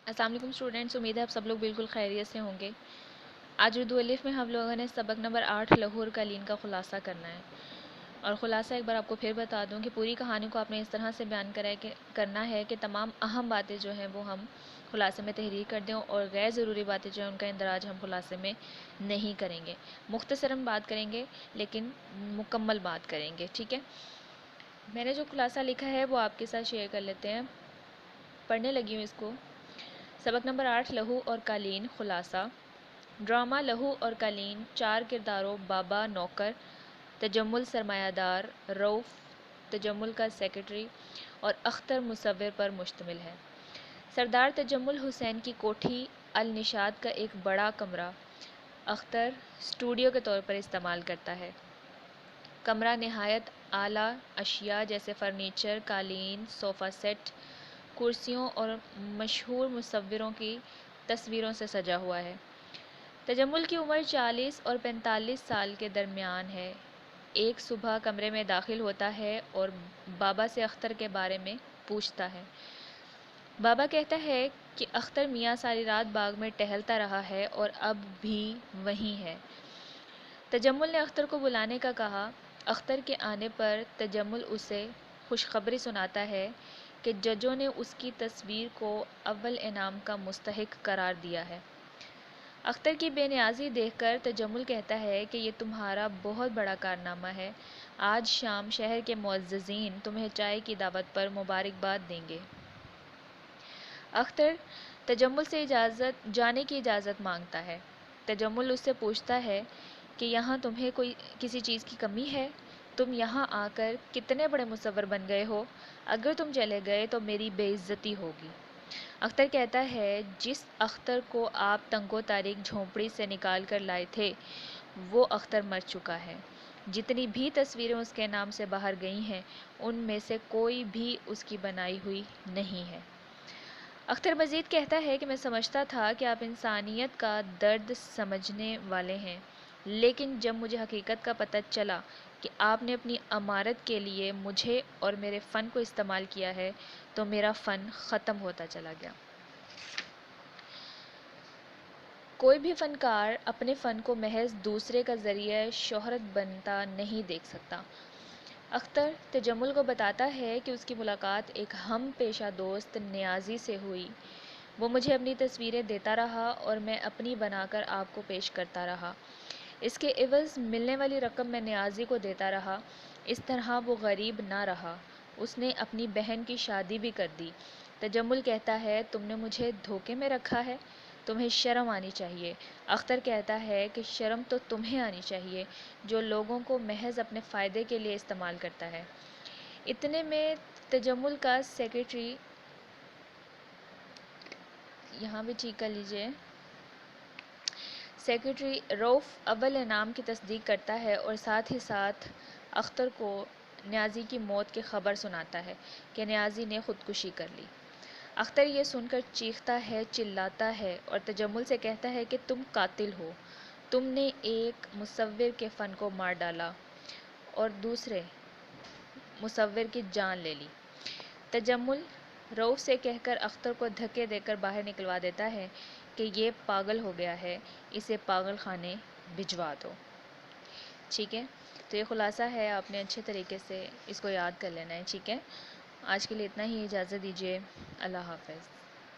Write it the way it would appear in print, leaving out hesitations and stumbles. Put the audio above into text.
अस्सलाम वालेकुम स्टूडेंट्स, उम्मीद है आप सब लोग बिल्कुल खैरियत से होंगे। आज उर्दू अलिफ में हम लोगों ने सबक नंबर 8 लहू और कालीन का खुलासा करना है। और ख़ुलासा एक बार आपको फिर बता दूं कि पूरी कहानी को आपने इस तरह से बयान करना है कि तमाम अहम बातें जो हैं वो हम खुलासे में तहरीर कर दें, और गैर ज़रूरी बातें जो हैं उनका इंदराज हम खुलासे में नहीं करेंगे। मुख्तसरन बात करेंगे लेकिन मुकम्मल बात करेंगे, ठीक है। मैंने जो खुलासा लिखा है वो आपके साथ शेयर कर लेते हैं। पढ़ने लगी हूँ इसको। सबक नंबर 8 लहू और कालीन खुलासा। ड्रामा लहू और कालीन 4 किरदारों बाबा नौकर, तजम्मुल सरमायादार, रऊफ़ तजम्मुल का सेक्रेटरी और अख्तर मुसव्विर पर मुश्तमिल है। सरदार तजम्मुल हुसैन की कोठी अल निशात का एक बड़ा कमरा अख्तर स्टूडियो के तौर पर इस्तेमाल करता है। कमरा नहायत आला अशिया जैसे फर्नीचर, कालीन, सोफ़ा सेट, कुर्सियों और मशहूर मुसव्विरों की तस्वीरों से सजा हुआ है। तजम्मुल की उम्र 40 और 45 साल के दरमियान है। एक सुबह कमरे में दाखिल होता है और बाबा से अख्तर के बारे में पूछता है। बाबा कहता है कि अख्तर मियाँ सारी रात बाग में टहलता रहा है और अब भी वहीं है। तजम्मुल ने अख्तर को बुलाने का कहा। अख्तर के आने पर तजम्मुल उसे खुशखबरी सुनाता है कि जजों ने उसकी तस्वीर को अव्वल इनाम का मुस्तहिक करार दिया है। अख्तर की बेनियाजी देखकर तजम्मुल कहता है कि ये तुम्हारा बहुत बड़ा कारनामा है। आज शाम शहर के मुअज़्ज़िज़ीन तुम्हें चाय की दावत पर मुबारकबाद देंगे। अख्तर तजम्मुल से जाने की इजाज़त मांगता है। तजम्मुल उससे पूछता है कि यहाँ तुम्हें कोई किसी चीज़ की कमी है? तुम यहाँ आकर कितने बड़े मुसव्विर बन गए हो। अगर तुम चले गए तो मेरी बेइज्जती होगी। अख्तर कहता है, जिस अख्तर को आप तंगो तारीख झोंपड़ी से निकाल कर लाए थे वो अख्तर मर चुका है। जितनी भी तस्वीरें उसके नाम से बाहर गई हैं उनमें से कोई भी उसकी बनाई हुई नहीं है। अख्तर मजीद कहता है कि मैं समझता था कि आप इंसानियत का दर्द समझने वाले हैं, लेकिन जब मुझे हकीकत का पता चला कि आपने अपनी अमारत के लिए मुझे और मेरे फ़न को इस्तेमाल किया है तो मेरा फ़न ख़त्म होता चला गया। कोई भी फ़नकार अपने फ़न को महज दूसरे का ज़रिया शोहरत बनता नहीं देख सकता। अख्तर तजम्मुल को बताता है कि उसकी मुलाकात एक हम पेशा दोस्त नियाज़ी से हुई। वो मुझे अपनी तस्वीरें देता रहा और मैं अपनी बनाकर आपको पेश करता रहा। इसके एवज़ मिलने वाली रकम मैं नियाज़ी को देता रहा। इस तरह वो गरीब ना रहा। उसने अपनी बहन की शादी भी कर दी। तजम्मुल कहता है, तुमने मुझे धोखे में रखा है, तुम्हें शर्म आनी चाहिए। अख्तर कहता है कि शर्म तो तुम्हें आनी चाहिए जो लोगों को महज अपने फ़ायदे के लिए इस्तेमाल करता है। इतने में तजम्मुल का सेक्रेटरी, यहाँ भी ठीक कर लीजिए, सेक्रेटरी रऊफ़ अव्वल इनाम की तस्दीक करता है और साथ ही साथ अख्तर को नियाज़ी की मौत की खबर सुनाता है कि नियाज़ी ने ख़ुदकुशी कर ली। अख्तर ये सुनकर चीखता है, चिल्लाता है और तजम्मुल से कहता है कि तुम कातिल हो। तुमने एक मुसव्विर के फ़न को मार डाला और दूसरे मुसव्विर की जान ले ली। तजम्मुल रऊफ़ से कहकर अख्तर को धक्के देकर बाहर निकलवा देता है कि ये पागल हो गया है, इसे पागल खाने भिजवा दो। ठीक है, तो ये ख़ुलासा है, आपने अच्छे तरीके से इसको याद कर लेना है। ठीक है, आज के लिए इतना ही, इजाज़त दीजिए। अल्लाह हाफ़िज़।